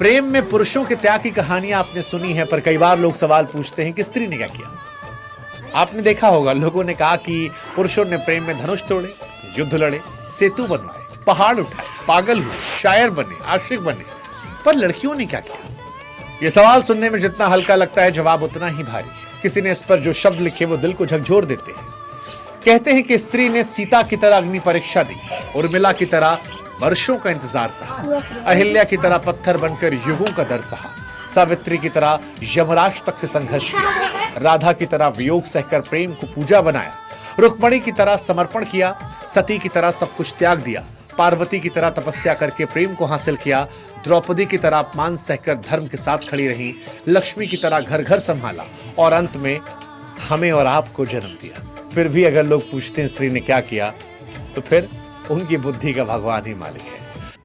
प्रेम में पुरुषों के त्याग की कहानियां आपने सुनी है, पर कई बार लोग सवाल पूछते हैं कि स्त्री ने क्या किया। आपने देखा होगा, लोगों ने कहा कि पुरुषों ने प्रेम में धनुष तोड़े, युद्ध लड़े, सेतु बनवाए, पहाड़ उठाए, पागल हुए, शायर बने, आशिक बने, पर लड़कियों ने क्या किया? यह सवाल सुनने में जितना हल्का लगता है, जवाब उतना ही भारी है। किसी ने इस पर जो शब्द लिखे वो दिल को झकझोर देते हैं। कहते हैं कि स्त्री ने सीता की तरह अग्नि परीक्षा दी, उर्मिला की तरह वर्षों का इंतजार सहा, अहिल्या की तरह पत्थर बनकर युगों का दर सहा, सावित्री की तरह यमराज तक से संघर्ष किया, राधा की तरह वियोग सहकर प्रेम को पूजा बनाया, रुक्मणी की तरह समर्पण किया, सती की तरह सब कुछ त्याग दिया, पार्वती की तरह तपस्या करके प्रेम को हासिल किया, द्रौपदी की तरह अपमान सहकर धर्म के साथ खड़ी रही, लक्ष्मी की तरह घर घर संभाला और अंत में हमें और आपको जन्म दिया। फिर भी अगर लोग पूछते हैं स्त्री ने क्या किया, तो फिर उनकी बुद्धि का भगवान ही मालिक है।